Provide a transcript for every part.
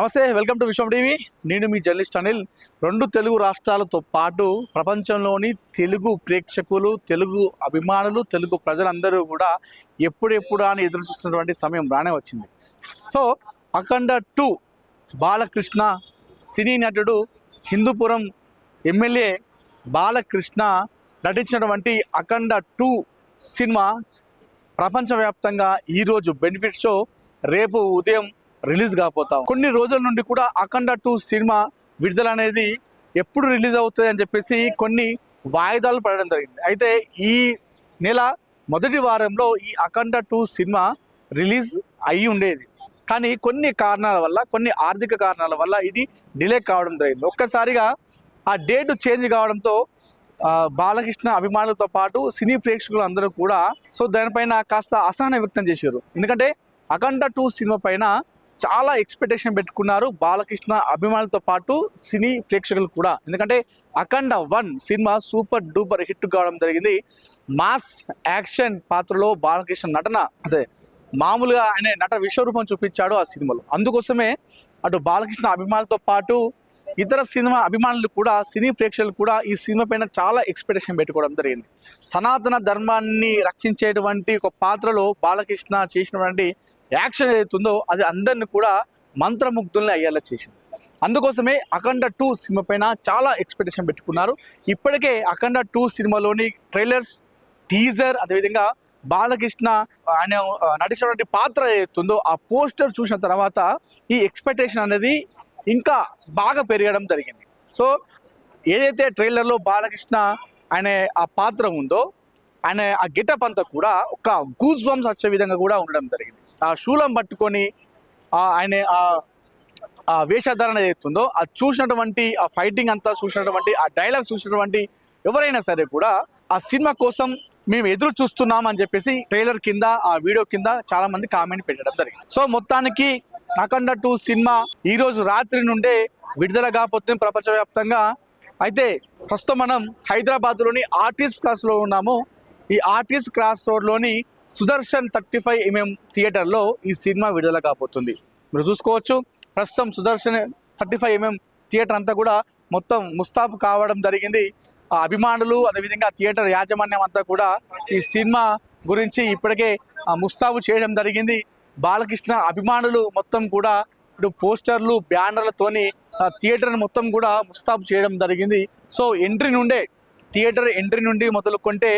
నమస్తే, welcome to Vishwam TV. నేను మీ journalist Anil. రెండు తెలుగు రాష్ట్రాలతో పాటు ప్రపంచంలోని తెలుగు ప్రేక్షకులు, తెలుగు అభిమానులు, తెలుగు ప్రజలందరూ కూడా ఎప్పుడెప్పుడు అని ఎదురు చూస్తున్నటువంటి సమయం రానే వచ్చింది. సో అఖండ 2 బాలకృష్ణ సినీ నటుడు, హిందూపురం ఎమ్మెల్యే బాలకృష్ణ నటించినటువంటి అఖండ 2 సినిమా ప్రపంచవ్యాప్తంగా ఈరోజు బెనిఫిట్ షో రేపు ఉదయం రిలీజ్ కాబోతాం. కొన్ని రోజుల నుండి కూడా అఖండ 2 సినిమా విడుదల అనేది ఎప్పుడు రిలీజ్ అవుతుంది అని చెప్పేసి కొన్ని వాయిదాలు పడడం జరిగింది. అయితే ఈ నెల మొదటి వారంలో ఈ అఖండ 2 సినిమా రిలీజ్ అయి ఉండేది. కానీ కొన్ని కారణాల వల్ల, కొన్ని ఆర్థిక కారణాల వల్ల ఇది డిలే కావడం జరిగింది. ఒక్కసారిగా ఆ డేట్ చేంజ్ కావడంతో బాలకృష్ణ అభిమానులతో పాటు సినీ ప్రేక్షకులు అందరూ కూడా దానిపైన కాస్త అసహనం వ్యక్తం చేశారు. ఎందుకంటే అఖండ 2 సినిమా పైన చాలా ఎక్స్పెక్టేషన్ పెట్టుకున్నారు బాలకృష్ణ అభిమానులతో పాటు సినీ ప్రేక్షకులు కూడా. ఎందుకంటే అఖండ 1 సినిమా సూపర్ డూపర్ హిట్ కావడం జరిగింది. మాస్ యాక్షన్ పాత్రలో బాలకృష్ణ నటన అదే మామూలుగా ఆయన నట విశ్వరూపం చూపించాడు ఆ సినిమాలో. అందుకోసమే అటు బాలకృష్ణ అభిమానులతో పాటు ఇతర సినిమా అభిమానులు కూడా, సినీ ప్రేక్షకులు కూడా ఈ సినిమా పైన చాలా ఎక్స్పెక్టేషన్ పెట్టుకోవడం జరిగింది. సనాతన ధర్మాన్ని రక్షించేటువంటి ఒక పాత్రలో బాలకృష్ణ చేసినటువంటి యాక్షన్ ఏదైతుందో అది అందరిని కూడా మంత్రముగ్ధుల్ని అయ్యేలా చేసింది. అందుకోసమే అఖండ 2 సినిమా పైన చాలా ఎక్స్పెక్టేషన్ పెట్టుకున్నారు. ఇప్పటికే అఖండ 2 సినిమాలోని ట్రైలర్స్, టీజర్, అదేవిధంగా బాలకృష్ణ ఆయన నటించినటువంటి పాత్ర ఏదైతుందో ఆ పోస్టర్ చూసిన తర్వాత ఈ ఎక్స్పెక్టేషన్ అనేది ఇంకా బాగా పెరగడం జరిగింది. సో ఏదైతే ట్రైలర్లో బాలకృష్ణ అనే ఆ పాత్ర ఉందో, ఆయన ఆ గెటప్ అంతా కూడా ఒక గూస్ బంప్స్ వచ్చే విధంగా కూడా ఉండడం జరిగింది. ఆ శూలం పట్టుకొని ఆయన ఆ వేషధారణ ఏదైతుందో అది చూసినటువంటి ఆ ఫైటింగ్ అంతా చూసినటువంటి ఆ డైలాగ్ చూసినటువంటి ఎవరైనా సరే కూడా ఆ సినిమా కోసం మేము ఎదురు చూస్తున్నాం అని చెప్పేసి ట్రైలర్ కింద, ఆ వీడియో కింద చాలా మంది కామెంట్ పెట్టడం జరిగింది. సో మొత్తానికి అఖండ 2 సినిమా ఈ రోజు రాత్రి నుండే విడుదల కాబోతుంది ప్రపంచవ్యాప్తంగా. అయితే ప్రస్తుతం మనం హైదరాబాద్లోని ఆర్టిస్ట్ క్రాస్ లో ఉన్నాము. ఈ ఆర్టిస్ట్ క్రాస్ రోడ్లోని సుదర్శన్ 35mm థియేటర్లో ఈ సినిమా విడుదల కాబోతుంది. మీరు చూసుకోవచ్చు, ప్రస్తుతం సుదర్శన్ 35mm థియేటర్ అంతా కూడా మొత్తం ముస్తాబు కావడం జరిగింది. అభిమానులు, అదేవిధంగా థియేటర్ యాజమాన్యం అంతా కూడా ఈ సినిమా గురించి ఇప్పటికే ముస్తాబు చేయడం జరిగింది. బాలకృష్ణ అభిమానులు మొత్తం కూడా ఇప్పుడు పోస్టర్లు, బ్యానర్లతోని థియేటర్ మొత్తం కూడా ముస్తాబు చేయడం జరిగింది. సో థియేటర్ ఎంట్రీ నుండి మొదలుకుంటే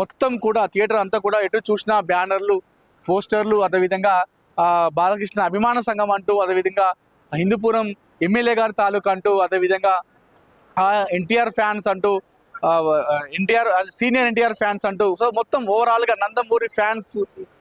మొత్తం కూడా థియేటర్ అంతా కూడా ఎటు చూసినా బ్యానర్లు, పోస్టర్లు, అదేవిధంగా బాలకృష్ణ అభిమాన సంఘం అంటూ, అదేవిధంగా హిందూపురం ఎమ్మెల్యే గారి తాలూకా అంటూ, అదేవిధంగా ఎన్టీఆర్ ఫ్యాన్స్ అంటూ, సీనియర్ ఎన్టీఆర్ ఫ్యాన్స్ అంటూ, సో మొత్తం ఓవరాల్గా నందమూరి ఫ్యాన్స్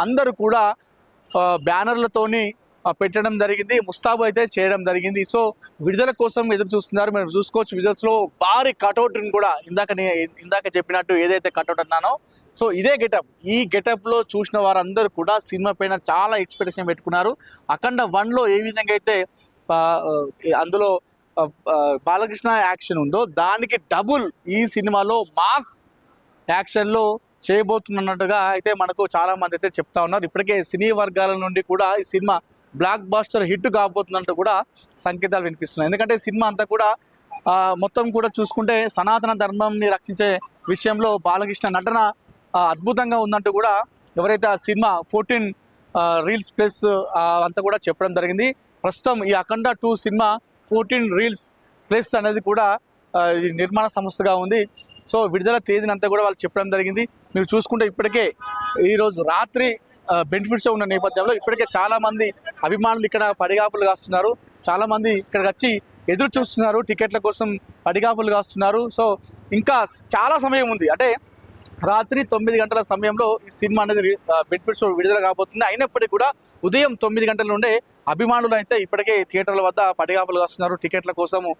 అందరూ కూడా బ్యానర్లతోని పెట్టడం జరిగింది, ముస్తాబు అయితే చేయడం జరిగింది. సో విడుదల కోసం ఎదురు చూస్తున్నారు. మీరు చూసుకోవచ్చు, విజువల్స్లో భారీ కటౌట్ని కూడా ఇందాక చెప్పినట్టు ఏదైతే కటౌట్ అన్నానో, సో ఇదే గెటప్, ఈ గెటప్లో చూసిన వారందరూ కూడా సినిమా పైన చాలా ఎక్స్పెక్టేషన్ పెట్టుకున్నారు. అఖండ 1లో ఏ విధంగా అయితే అందులో బాలకృష్ణ యాక్షన్ ఉందో దానికి డబుల్ ఈ సినిమాలో మాస్ యాక్షన్లో చేయబోతున్నట్టుగా అయితే మనకు చాలా మంది అయితే చెప్తా ఉన్నారు. ఇప్పటికే సినీ వర్గాల నుండి కూడా ఈ సినిమా బ్లాక్ బాస్టర్ హిట్ కాబోతున్నట్టు కూడా సంకేతాలు వినిపిస్తున్నాయి. ఎందుకంటే సినిమా అంతా కూడా మొత్తం కూడా చూసుకుంటే సనాతన ధర్మంని రక్షించే విషయంలో బాలకృష్ణ నటన అద్భుతంగా ఉందంటూ కూడా ఎవరైతే ఆ సినిమా 14 రీల్స్ ప్లస్ అంతా కూడా చెప్పడం జరిగింది. ప్రస్తుతం ఈ అఖండ 2 సినిమా 14 రీల్స్ ప్లస్ అనేది కూడా ఇది నిర్మాణ సంస్థగా ఉంది. సో విడుదల తేదీని అంతా కూడా వాళ్ళు చెప్పడం జరిగింది. మీరు చూసుకుంటే ఇప్పటికే ఈరోజు రాత్రి బెనిఫిట్ షో ఉన్న నేపథ్యంలో ఇప్పటికే చాలామంది అభిమానులు ఇక్కడ పడిగాపులు కాస్తున్నారు. చాలామంది ఇక్కడికి వచ్చి ఎదురు చూస్తున్నారు, టికెట్ల కోసం పడిగాపులు కాస్తున్నారు. సో ఇంకా చాలా సమయం ఉంది. అంటే రాత్రి 9 గంటల సమయంలో ఈ సినిమా అనేది బెనిఫిట్ షో విడుదల కాబోతుంది. అయినప్పటికీ కూడా ఉదయం 9 గంటల నుండే అభిమానులు అయితే ఇప్పటికే థియేటర్ల వద్ద పడిగాపులు కాస్తున్నారు, టికెట్ల కోసము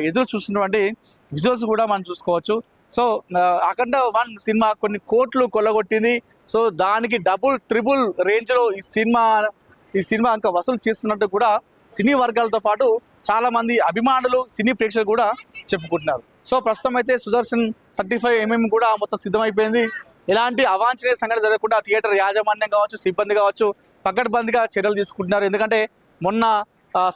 ఎదురు చూస్తున్నటువంటి విజువల్స్ కూడా మనం చూసుకోవచ్చు. సో అఖండ 1 సినిమా కొన్ని కోట్లు కొల్లగొట్టింది. సో దానికి డబుల్ ట్రిపుల్ రేంజ్లో ఈ సినిమా ఇంకా వసూలు చేస్తున్నట్టు కూడా సినీ వర్గాలతో పాటు చాలామంది అభిమానులు, సినీ ప్రేక్షకులు కూడా చెప్పుకుంటున్నారు. సో ప్రస్తుతం అయితే సుదర్శన్ 35mm కూడా మొత్తం సిద్ధమైపోయింది. ఎలాంటి అవాంఛనీయ సంఘటన జరగకుండా థియేటర్ యాజమాన్యం కావచ్చు, సిబ్బంది కావచ్చు పకడ్బందీగా చర్యలు తీసుకుంటున్నారు. ఎందుకంటే మొన్న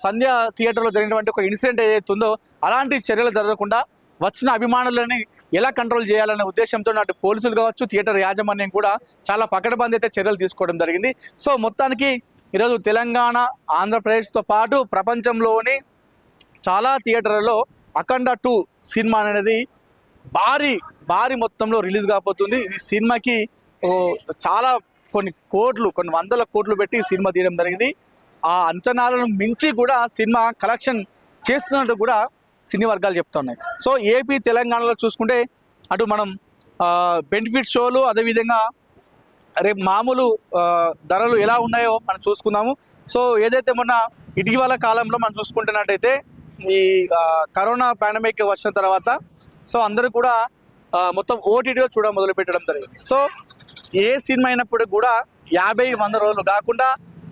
సంధ్య థియేటర్లో జరిగినటువంటి ఒక ఇన్సిడెంట్ ఏదైతే ఉందో అలాంటి చర్యలు జరగకుండా వచ్చిన అభిమానులని ఎలా కంట్రోల్ చేయాలనే ఉద్దేశంతో అటు పోలీసులు కావచ్చు థియేటర్ యాజమాన్యం కూడా చాలా పకడ్బందీ అయితే చర్యలు తీసుకోవడం జరిగింది. సో మొత్తానికి ఈరోజు తెలంగాణ ఆంధ్రప్రదేశ్తో పాటు ప్రపంచంలోని చాలా థియేటర్లలో అఖండ 2 సినిమా అనేది భారీ మొత్తంలో రిలీజ్ కాబోతుంది. ఈ సినిమాకి చాలా కొన్ని వందల కోట్లు పెట్టి సినిమా తీయడం జరిగింది. ఆ అంచనాలను మించి కూడా సినిమా కలెక్షన్ చేస్తున్నట్టు కూడా సినీ వర్గాలు చెప్తా ఉన్నాయి. సో ఏపీ తెలంగాణలో చూసుకుంటే అటు మనం బెనిఫిట్ షోలు అదేవిధంగా రేపు మామూలు ధరలు ఎలా ఉన్నాయో మనం చూసుకుందాము. సో ఏదైతే మొన్న ఇటీవల కాలంలో మనం చూసుకుంటున్నట్టయితే ఈ కరోనా పాండమిక్ వచ్చిన తర్వాత సో అందరూ కూడా మొత్తం ఓటీటీలో మొదలు పెట్టడం జరిగింది. సో ఏ సినిమా అయినప్పుడు కూడా 50-100 రోజులు కాకుండా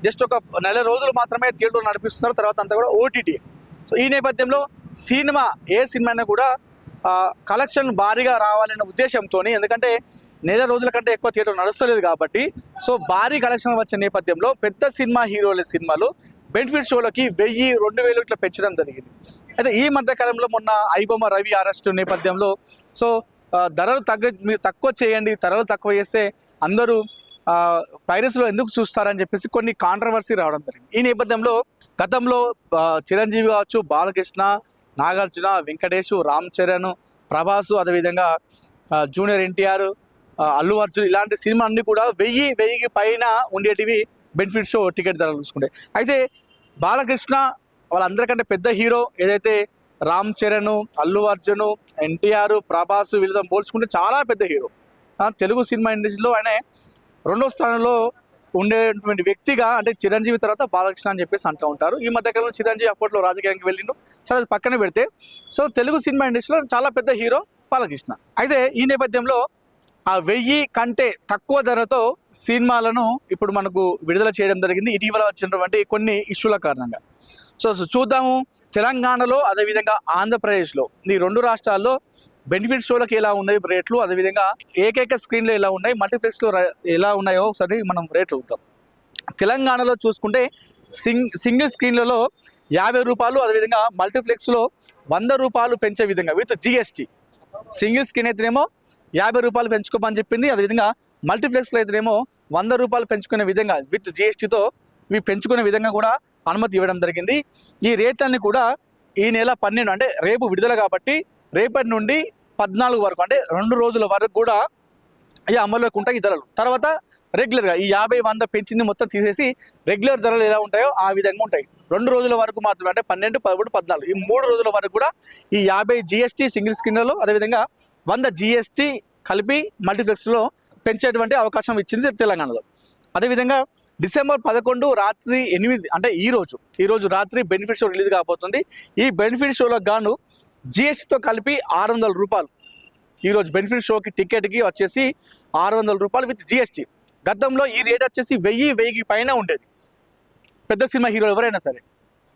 జస్ట్ ఒక నెల రోజులు మాత్రమే థియేటర్లో నడిపిస్తున్నారు, తర్వాత అంతా కూడా ఓటీటీ. సో ఈ నేపథ్యంలో ఏ సినిమా అయినా కూడా కలెక్షన్ భారీగా రావాలనే ఉద్దేశంతో, ఎందుకంటే నెల రోజుల కంటే ఎక్కువ థియేటర్ నడుస్తలేదు కాబట్టి సో భారీ కలెక్షన్ వచ్చే నేపథ్యంలో పెద్ద హీరోల సినిమాలు బెనిఫిట్ షోలకి 1000-2000 ఇట్లా పెంచడం జరిగింది. అయితే ఈ మధ్యకాలంలో మొన్న ఐబొమ్మ రవి అరెస్ట్ నేపథ్యంలో సో ధరలు తక్కువ చేయండి, ధరలు తక్కువ చేస్తే అందరూ పైరసీలో ఎందుకు చూస్తారని చెప్పేసి కొన్ని కాంట్రవర్సీ రావడం జరిగింది. ఈ నేపథ్యంలో గతంలో చిరంజీవి కావచ్చు, బాలకృష్ణ, నాగార్జున, వెంకటేష్, రామ్ చరణ్, ప్రభాస్, అదేవిధంగా జూనియర్ ఎన్టీఆర్, అల్లు అర్జున్ ఇలాంటి సినిమా అన్ని కూడా 1000 పైన ఉండేటివి బెనిఫిట్ షో టికెట్ ధరలు చూసుకుంటే. అయితే బాలకృష్ణ వాళ్ళందరికంటే పెద్ద హీరో ఏదైతే రామ్ చరణ్, అల్లు అర్జున్, ఎన్టీఆర్, ప్రభాస్ వీళ్ళతో పోల్చుకుంటే చాలా పెద్ద హీరో. తెలుగు సినిమా ఇండస్ట్రీలో ఆయన 2వ స్థానంలో ఉండేటువంటి వ్యక్తిగా, అంటే చిరంజీవి తర్వాత బాలకృష్ణ అని చెప్పేసి అంటూ ఉంటారు. ఈ మధ్యకాలంలో చిరంజీవి అప్పట్లో రాజకీయానికి వెళ్ళిండు, సరే అది పక్కన పెడితే సో తెలుగు సినిమా ఇండస్ట్రీలో చాలా పెద్ద హీరో బాలకృష్ణ. అయితే ఈ నేపథ్యంలో ఆ 1000 కంటే తక్కువ ధరతో సినిమాలను ఇప్పుడు మనకు విడుదల చేయడం జరిగింది ఇటీవల వచ్చినటువంటి కొన్ని ఇష్యూల కారణంగా. సో చూద్దాము తెలంగాణలో అదేవిధంగా ఆంధ్రప్రదేశ్లో ఈ 2 రాష్ట్రాల్లో బెనిఫిట్ షోలకు ఎలా ఉన్నాయి రేట్లు, అదేవిధంగా ఏకైక స్క్రీన్లో ఎలా ఉన్నాయి, మల్టీప్లెక్స్లో ఎలా ఉన్నాయో ఒకసారి మనం రేట్లు చూద్దాం. తెలంగాణలో చూసుకుంటే సింగిల్ స్క్రీన్లలో 50 రూపాయలు, అదేవిధంగా మల్టీప్లెక్స్లో 100 రూపాయలు పెంచే విధంగా విత్ జిఎస్టీ. సింగిల్ స్క్రీన్ అయితేనేమో 50 రూపాయలు పెంచుకోమని చెప్పింది, అదేవిధంగా మల్టీప్లెక్స్లో అయితేనేమో 100 రూపాయలు పెంచుకునే విధంగా విత్ జిఎస్టీతో ఇవి పెంచుకునే విధంగా కూడా అనుమతి ఇవ్వడం జరిగింది. ఈ రేట్లన్నీ కూడా ఈ నెల 12 అంటే రేపు విడుదల కాబట్టి రేపటి నుండి 14 వరకు అంటే 2 రోజుల వరకు కూడా ఈ అమల్లోకి ఉంటాయి ఈ ధరలు. తర్వాత రెగ్యులర్గా ఈ 50-100 పెంచింది మొత్తం తీసేసి రెగ్యులర్ ధరలు ఎలా ఉంటాయో ఆ విధంగా ఉంటాయి. 2 రోజుల వరకు మాత్రమే, అంటే 12, 13, 14 ఈ 3 రోజుల వరకు కూడా ఈ 50 జిఎస్టీ సింగిల్ స్క్రీన్లలో, అదేవిధంగా 100 జిఎస్టీ కలిపి మల్టీప్లెక్స్లో పెంచేటువంటి అవకాశం ఇచ్చింది తెలంగాణలో. అదేవిధంగా డిసెంబర్ 11 రాత్రి 8 అంటే ఈరోజు రాత్రి బెనిఫిట్ షో రిలీజ్ కాబోతుంది. ఈ బెనిఫిట్ షోలకు గాను జిఎస్టీతో కలిపి 600 రూపాయలు. ఈరోజు బెనిఫిట్ షోకి టికెట్కి వచ్చేసి 600 రూపాయలు విత్ జిఎస్టీ. గతంలో ఈ రేట్ వచ్చేసి 1000 పైన ఉండేది పెద్ద సినిమా హీరోలు ఎవరైనా సరే.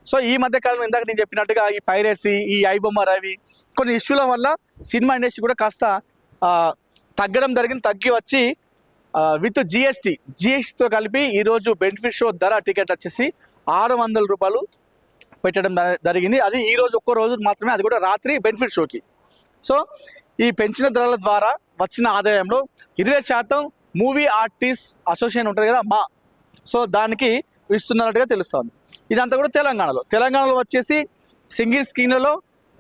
సో ఈ మధ్యకాలంలో ఇందాక నేను చెప్పినట్టుగా ఈ పైరసీ, ఈ ఐబొమ్మ రవి కొన్ని ఇష్యూల వల్ల సినిమా ఇండస్ట్రీ కూడా కాస్త తగ్గి వచ్చి విత్ జిఎస్టీతో కలిపి ఈరోజు బెనిఫిట్ షో ధర టికెట్ వచ్చేసి 600 రూపాయలు పెట్టడం జరిగింది. అది ఈరోజు ఒక్కో రోజు మాత్రమే, అది కూడా రాత్రి బెనిఫిట్ షోకి. సో ఈ పెంచిన ధరల ద్వారా వచ్చిన ఆదాయంలో 20% మూవీ ఆర్టిస్ట్ అసోసియేషన్ ఉంటుంది కదా సో దానికి ఇస్తున్నట్టుగా తెలుస్తుంది. ఇదంతా కూడా తెలంగాణలో వచ్చేసి సింగిల్ స్క్రీన్లలో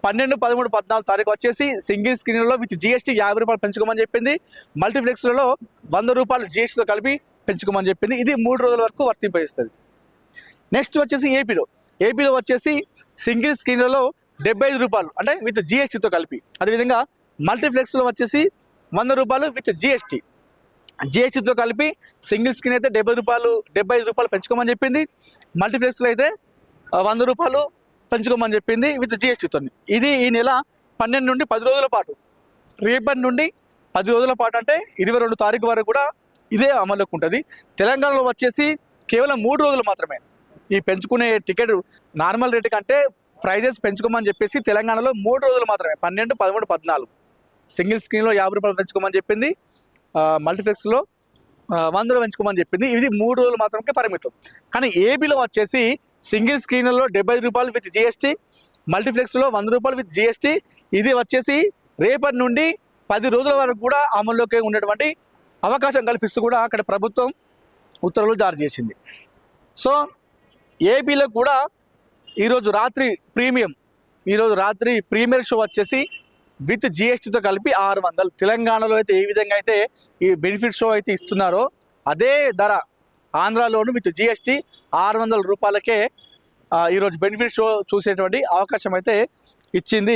12, 13, 14 తారీఖు వచ్చేసి సింగిల్ స్క్రీన్లలో విత్ జిఎస్టీ 50 రూపాయలు పెంచుకోమని చెప్పింది. మల్టీప్లెక్స్లలో 100 రూపాయలు జిఎస్టీతో కలిపి పెంచుకోమని చెప్పింది. ఇది 3 రోజుల వరకు వర్తింపజేస్తుంది. నెక్స్ట్ వచ్చేసి ఏపీలో వచ్చేసి సింగిల్ స్క్రీన్లలో 75 రూపాయలు అంటే విత్ జిఎస్టీతో కలిపి, అదేవిధంగా మల్టీప్లెక్స్లో వచ్చేసి 100 రూపాయలు విత్ జిఎస్టీతో కలిపి సింగిల్ స్క్రీన్ అయితే 75 రూపాయలు పెంచుకోమని చెప్పింది. మల్టీప్లెక్స్లో అయితే 100 రూపాయలు పెంచుకోమని చెప్పింది విత్ జిఎస్టీతో. ఇది ఈ నెల 12 నుండి 10 రోజుల పాటు, రేపటి నుండి 10 రోజుల పాటు అంటే 22 తారీఖు వరకు కూడా ఇదే అమల్లోకి ఉంటుంది. తెలంగాణలో వచ్చేసి కేవలం 3 రోజులు మాత్రమే ఈ పెంచుకునే టికెట్ నార్మల్ రేటు కంటే ప్రైజెస్ పెంచుకోమని చెప్పేసి తెలంగాణలో 3 రోజులు మాత్రమే 12, 13, 14 సింగిల్ స్క్రీన్లో 50 రూపాయలు పెంచుకోమని చెప్పింది, మల్టీప్లెక్స్లో 100 పెంచుకోమని చెప్పింది. ఇది 3 రోజులు మాత్రమే పరిమితం. కానీ ఏపీలో వచ్చేసి సింగిల్ స్క్రీన్లో 75 రూపాయలు విత్ జిఎస్టీ, మల్టీప్లెక్స్లో 100 రూపాయలు విత్ జిఎస్టీ. ఇది వచ్చేసి రేపటి నుండి 10 రోజుల వరకు కూడా అమల్లోకి ఉండేటువంటి అవకాశం కల్పిస్తూ కూడా అక్కడ ప్రభుత్వం ఉత్తర్వులు జారీ చేసింది. సో ఏపీలో కూడా ఈరోజు రాత్రి ప్రీమియర్ షో వచ్చేసి విత్ జిఎస్టీతో కలిపి 600. తెలంగాణలో అయితే ఏ విధంగా అయితే ఈ బెనిఫిట్ షో అయితే ఇస్తున్నారో అదే ధర ఆంధ్రాలోను విత్ జిఎస్టీ 600 రూపాయలకే ఈరోజు బెనిఫిట్ షో చూసేటువంటి అవకాశం అయితే ఇచ్చింది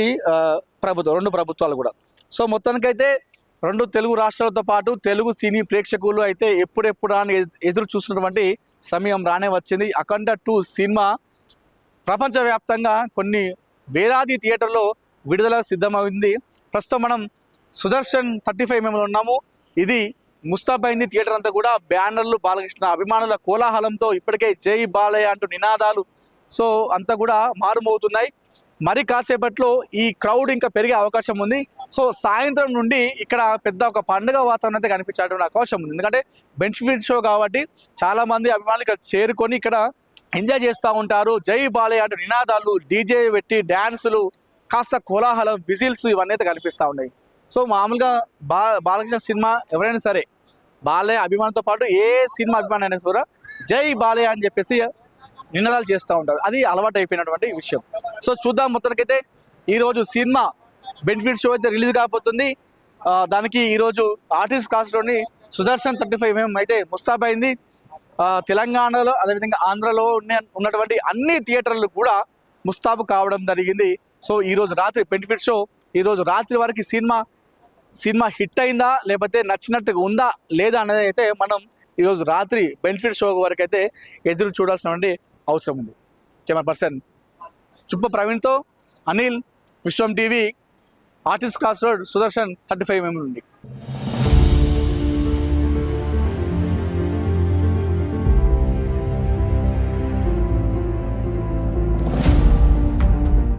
రెండు ప్రభుత్వాలు కూడా. సో మొత్తానికైతే రెండు తెలుగు రాష్ట్రాలతో పాటు తెలుగు సినీ ప్రేక్షకులు అయితే ఎప్పుడెప్పుడు అని ఎదురు చూస్తున్నటువంటి సమయం రానే వచ్చింది. అఖండ 2 సినిమా ప్రపంచవ్యాప్తంగా కొన్ని వేలాది థియేటర్లో విడుదల సిద్ధమైంది. ప్రస్తుతం మనం సుదర్శన్ 35mm ఉన్నాము. ఇది ముస్తాబైంది. థియేటర్ అంతా కూడా బ్యానర్లు, బాలకృష్ణ అభిమానుల కోలాహలంతో ఇప్పటికే జై బాలయ్య అంటూ నినాదాలు సో అంతా కూడా మారుమవుతున్నాయి. మరి కాసేపట్లో ఈ క్రౌడ్ ఇంకా పెరిగే అవకాశం ఉంది. సో సాయంత్రం నుండి ఇక్కడ పెద్ద ఒక పండుగ వాతావరణం అయితే కనిపించేటువంటి అవకాశం ఉంది. ఎందుకంటే బెనిఫిట్ షో కాబట్టి చాలా మంది అభిమానులు ఇక్కడ చేరుకొని ఇక్కడ ఎంజాయ్ చేస్తూ ఉంటారు. జై బాలయ్య అంటూ నినాదాలు, డీజే పెట్టి డ్యాన్సులు, కాస్త కోలాహలం, విజిల్స్ ఇవన్నీ అయితే కనిపిస్తూ ఉన్నాయి. సో మామూలుగా బాలకృష్ణ సినిమా ఎవరైనా సరే బాలయ్య అభిమానంతో పాటు ఏ సినిమా అభిమానం అయినా కూడా జై బాలయ్య అని చెప్పేసి నినాదాలు చేస్తూ ఉంటారు. అది అలవాటు అయిపోయినటువంటి విషయం. సో చూద్దాం. మొత్తానికైతే ఈరోజు సినిమా బెనిఫిట్ షో అయితే రిలీజ్ కాబోతుంది. దానికి ఈరోజు ఆర్టిస్ట్ కాస్ట్లోని సుదర్శన్ 35mm అయితే ముస్తాబైంది. తెలంగాణలో అదేవిధంగా ఆంధ్రలో ఉన్నటువంటి అన్ని థియేటర్లు కూడా ముస్తాబు కావడం జరిగింది. సో ఈరోజు రాత్రి బెనిఫిట్ షో ఈరోజు రాత్రి వరకు సినిమా హిట్ అయిందా లేకపోతే నచ్చినట్టుగా ఉందా లేదా అనేది అయితే మనం ఈరోజు రాత్రి బెనిఫిట్ షో వరకు అయితే ఎదురు చూడాల్సినటువంటి అవసరం ఉంది. కెమెరా పర్సన్ చుప్ప ప్రవీణ్తో అనిల్, విశ్వం TV, artist cross road, Sudarshan 35mm నుండి.